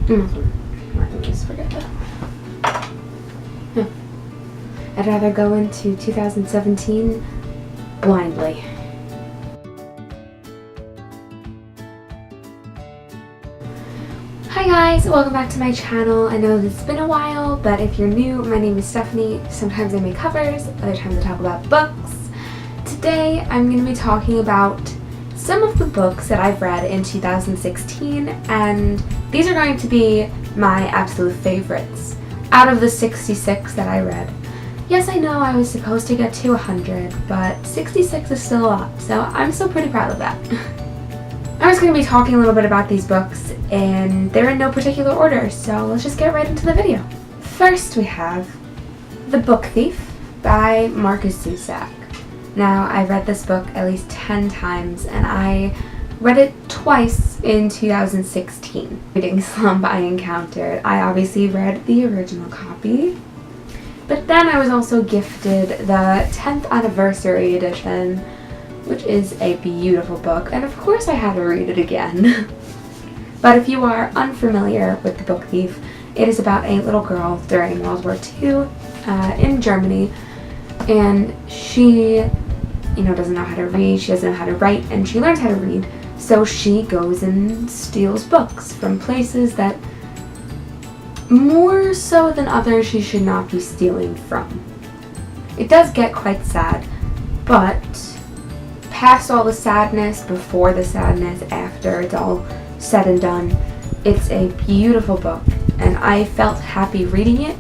Just forget that. I'd rather go into 2017 blindly. Hi guys, welcome back to my channel. I know it's been a while, but if you're new, my name is Stephanie. Sometimes I make covers, other times I talk about books. Today I'm going to be talking about some of the books that I've read in 2016, and these are going to be my absolute favorites out of the 66 that I read. Yes, I know I was supposed to get to 100, but 66 is still a lot, so I'm still pretty proud of that. I was going to be talking a little bit about these books, and they're in no particular order, so let's just get right into the video. First we have The Book Thief by Zodiac. Now, I read this book at least 10 times, and I read it twice in 2016. Reading slump I encountered. I obviously read the original copy, but then I was also gifted the 10th anniversary edition, which is a beautiful book, and of course I had to read it again. But if you are unfamiliar with The Book Thief, it is about a little girl during World War II in Germany, and she doesn't know how to read, she doesn't know how to write, and she learns how to read, so she goes and steals books from places that more so than others she should not be stealing from. It does get quite sad, but past all the sadness, before the sadness, after it's all said and done, it's a beautiful book, and I felt happy reading it,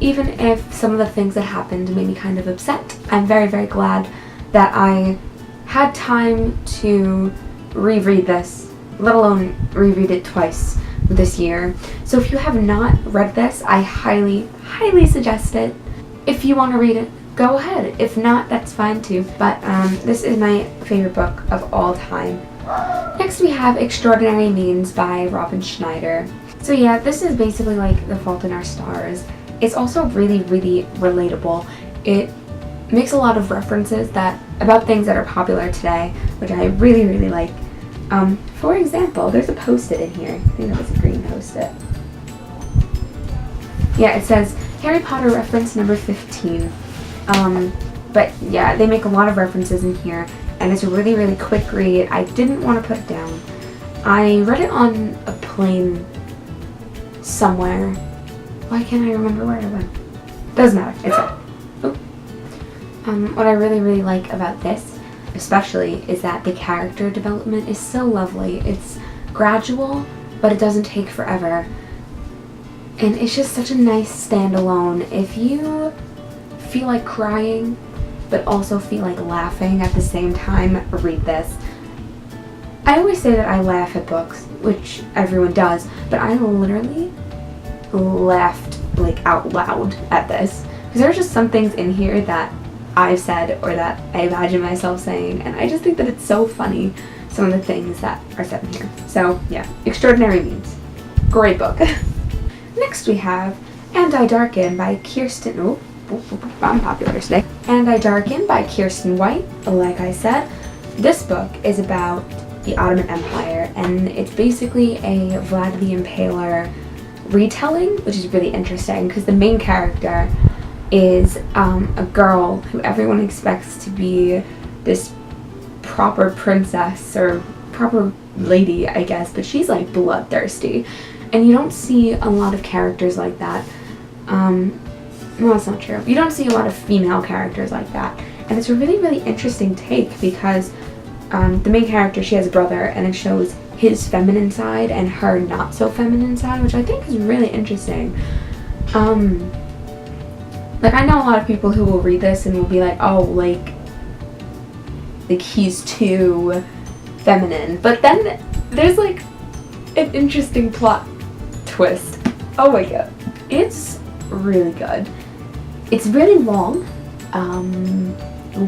even if some of the things that happened made me kind of upset. I'm very, very glad that I had time to reread this, let alone reread it twice this year. So if you have not read this, I highly, highly suggest it. If you want to read it, go ahead. If not, that's fine too. But this is my favorite book of all time. Next we have Extraordinary Means by Robin Schneider. So yeah, this is basically like The Fault in Our Stars. It's also really, really relatable. It makes a lot of references about things that are popular today, which I really, really like. For example, there's a post-it in here. I think that was a green post-it. Yeah, it says Harry Potter reference number 15. But yeah, they make a lot of references in here, and it's a really, really quick read. I didn't want to put it down. I read it on a plane somewhere. Why can't I remember where I went? Doesn't matter. It's up. What I really, really like about this, especially, is that the character development is so lovely. It's gradual, but it doesn't take forever. And it's just such a nice standalone. If you feel like crying, but also feel like laughing at the same time, read this. I always say that I laugh at books, which everyone does, but I literally laughed like out loud at this. Because there are just some things in here that I've said or that I imagine myself saying, and I just think that it's so funny, some of the things that are said in here. So yeah, Extraordinary Means. Great book. Next we have I Darkened by Kirsten... Oh, I'm popular today. I Darkened by Kirsten White. Like I said, this book is about the Ottoman Empire, and it's basically a Vlad the Impaler retelling, which is really interesting because the main character is a girl who everyone expects to be this proper princess or proper lady, I guess, but she's like bloodthirsty, and you don't see a lot of characters like that. Well, that's not true. You don't see a lot of female characters like that, and it's a really, really interesting take because the main character, she has a brother, and it shows his feminine side and her not so feminine side, which I think is really interesting. Like, I know a lot of people who will read this and will be like, oh, like he's too feminine. But then there's like an interesting plot twist. Oh my god. It's really good. It's really long.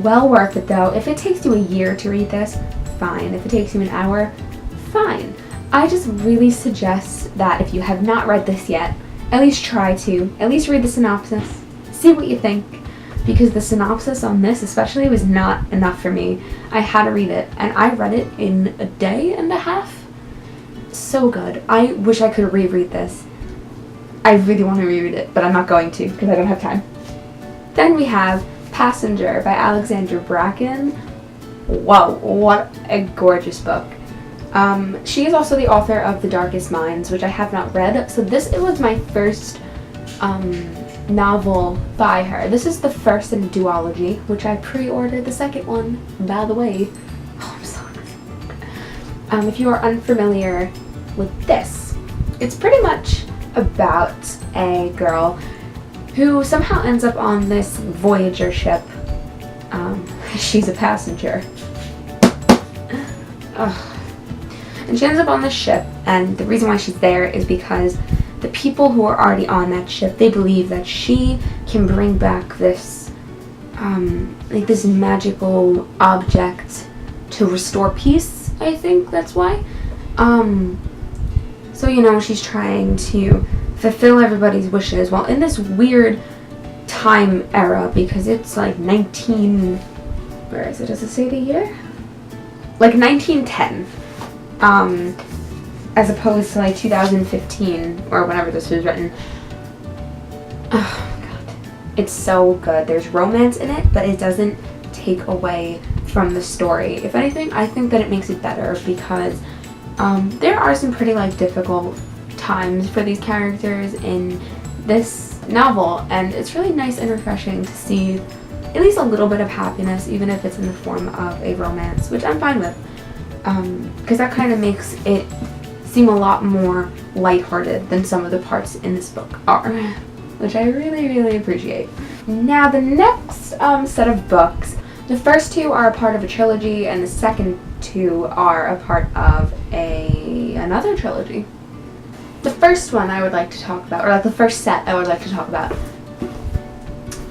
Well worth it though. If it takes you a year to read this, fine. If it takes you an hour, fine. I just really suggest that if you have not read this yet, at least try to. At least read the synopsis. See what you think. Because the synopsis on this especially was not enough for me. I had to read it, and I read it in a day and a half. so good. I wish I could reread this. I really want to reread it, but I'm not going to because I don't have time. Then we have Passenger by Alexandra Bracken. Whoa, what a gorgeous book. She is also the author of The Darkest Minds, which I have not read. So it was my first novel by her. This is the first in a duology, which I pre-ordered the second one, by the way. Oh, I'm so excited. If you are unfamiliar with this, it's pretty much about a girl who somehow ends up on this Voyager ship. She's a passenger. And she ends up on this ship, and the reason why she's there is because the people who are already on that ship, they believe that she can bring back this like this magical object to restore peace. I think that's why. So, you know, she's trying to fulfill everybody's wishes while in this weird time era, because it's like where is it? Does it say the year? Like 1910. As opposed to like 2015 or whenever this was written. Oh my god. It's so good. There's romance in it, but it doesn't take away from the story. If anything, I think that it makes it better because there are some pretty like difficult times for these characters in this novel, and it's really nice and refreshing to see at least a little bit of happiness, even if it's in the form of a romance, which I'm fine with, because that kind of makes it seem a lot more lighthearted than some of the parts in this book are, which I really, really appreciate. Now the next set of books, the first two are a part of a trilogy, and the second two are a part of another trilogy. The first one I would like to talk about, or like the first set I would like to talk about,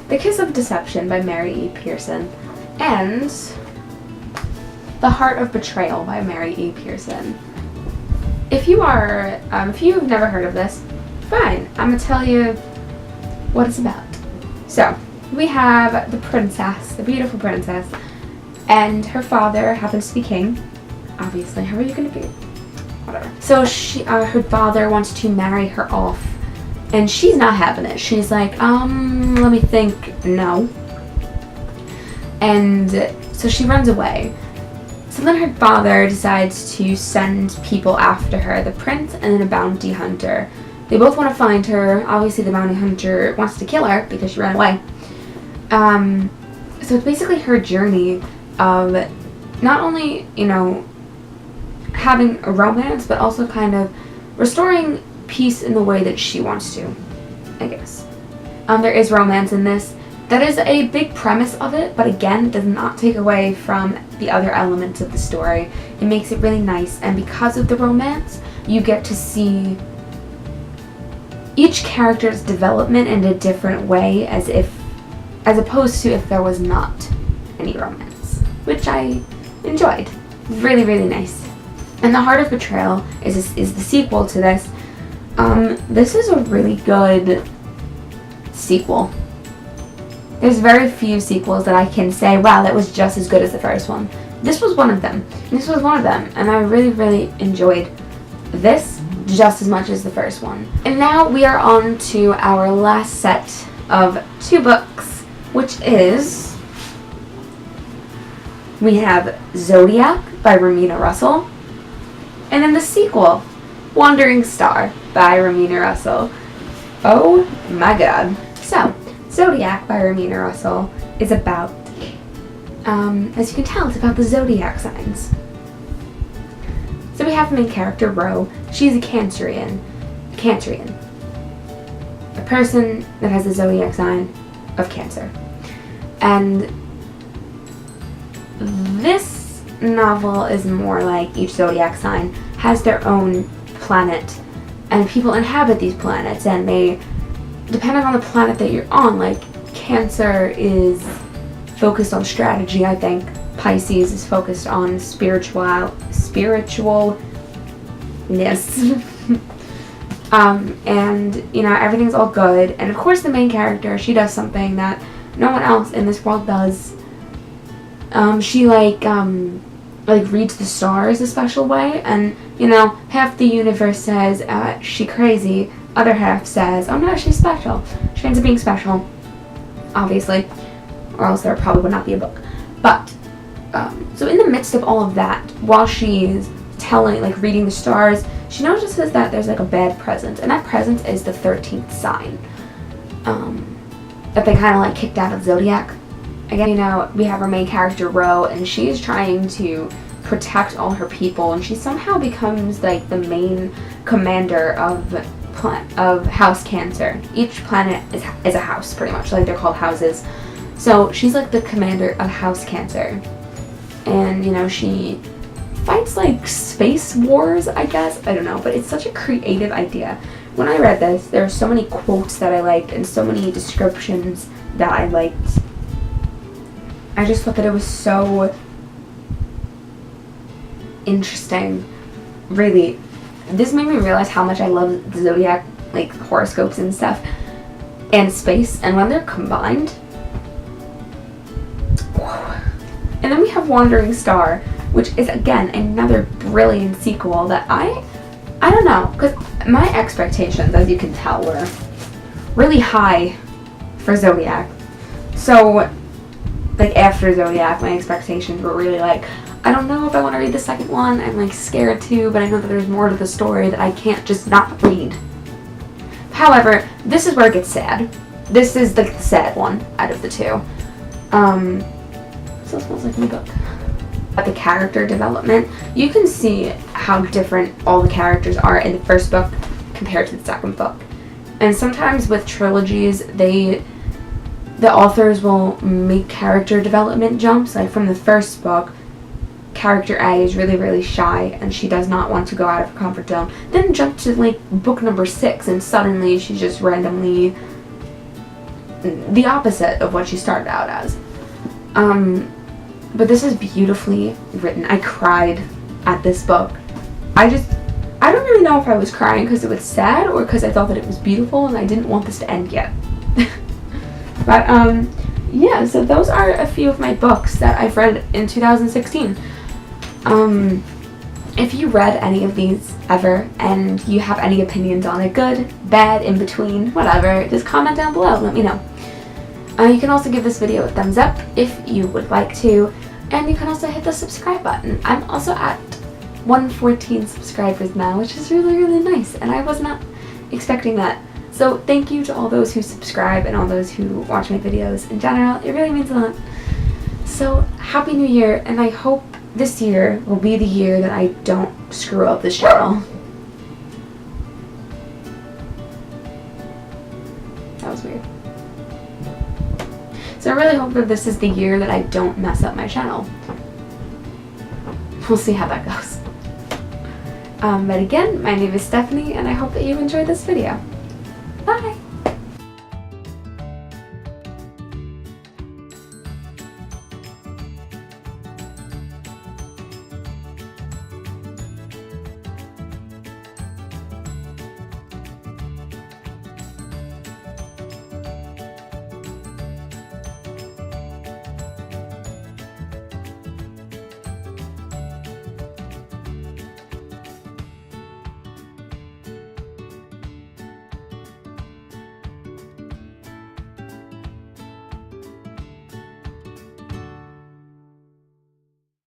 The Kiss of Deception by Mary E. Pearson, and The Heart of Betrayal by Mary E. Pearson. If you've never heard of this, fine, I'm gonna tell you what it's about. So, we have the princess, the beautiful princess, and her father happens to be king. Obviously, how are you gonna be? Whatever. So her father wants to marry her off, and she's not having it. She's like, let me think, no. And so she runs away. So then her father decides to send people after her, the prince and then a bounty hunter. They both want to find her. Obviously the bounty hunter wants to kill her because she ran away. So it's basically her journey of not only, you know, having a romance, but also kind of restoring peace in the way that she wants to, I guess. There is romance in this. That is a big premise of it, but again, does not take away from the other elements of the story. It makes it really nice, and because of the romance, you get to see each character's development in a different way, as opposed to if there was not any romance, which I enjoyed. Really, really nice. And The Heart of Betrayal is the sequel to this. This is a really good sequel. There's very few sequels that I can say, wow, that was just as good as the first one. This was one of them. And I really, really enjoyed this just as much as the first one. And now we are on to our last set of two books, which is, we have Zodiac by Romina Russell, and then the sequel, Wandering Star by Romina Russell. Oh my god. So, Zodiac by Romina Russell is about, as you can tell, it's about the zodiac signs. So we have the main character, Ro. She's a Cancerian. A person that has the zodiac sign of Cancer. And this novel is more like each zodiac sign has their own planet, and people inhabit these planets, and they, depending on the planet that you're on, like Cancer is focused on strategy, I think. Pisces is focused on spiritualness. And, you know, everything's all good. And of course the main character, she does something that no one else in this world does. She like reads the stars a special way, and You know, half the universe says she crazy, other half says, oh no, she's special. She ends up being special, obviously, or else there probably would not be a book. But, so in the midst of all of that, while she's reading the stars, she notices that there's like a bad presence, and that presence is the 13th sign. That they kind of like kicked out of Zodiac. Again, you know, we have our main character, Ro, and she is trying to protect all her people, and she somehow becomes like the main commander of House Cancer. Each planet is a house, pretty much, like they're called houses. So she's like the commander of House Cancer, and you know, she fights like space wars, I guess. I don't know, but it's such a creative idea. When I read this, there are so many quotes that I liked and so many descriptions that I liked. I just thought that it was so interesting. Really, this made me realize how much I love the Zodiac, like horoscopes and stuff, and space, and when they're combined. And then we have Wandering Star, which is again another brilliant sequel that I don't know, because my expectations, as you can tell, were really high for Zodiac. So, like after Zodiac, my expectations were really like, I don't know if I want to read the second one. I'm like scared too, but I know that there's more to the story that I can't just not read. However, this is where it gets sad. This is the sad one out of the two. Still smells like my book. But the character development, you can see how different all the characters are in the first book compared to the second book. And sometimes with trilogies, the authors will make character development jumps. Like from the first book, character A is really, really shy and she does not want to go out of her comfort zone. Then jump to like book number 6 and suddenly she's just randomly the opposite of what she started out as. But this is beautifully written. I cried at this book. I don't really know if I was crying because it was sad or because I thought that it was beautiful and I didn't want this to end yet. But, yeah, so those are a few of my books that I've read in 2016. If you read any of these ever and you have any opinions on it, good, bad, in between, whatever, just comment down below, let me know. You can also give this video a thumbs up if you would like to, and you can also hit the subscribe button. I'm also at 114 subscribers now, which is really, really nice, and I was not expecting that. So thank you to all those who subscribe and all those who watch my videos in general. It really means a lot. So Happy New Year, and I hope this year will be the year that I don't screw up this channel. That was weird. So I really hope that this is the year that I don't mess up my channel. We'll see how that goes. But again, my name is Stephanie, and I hope that you enjoyed this video.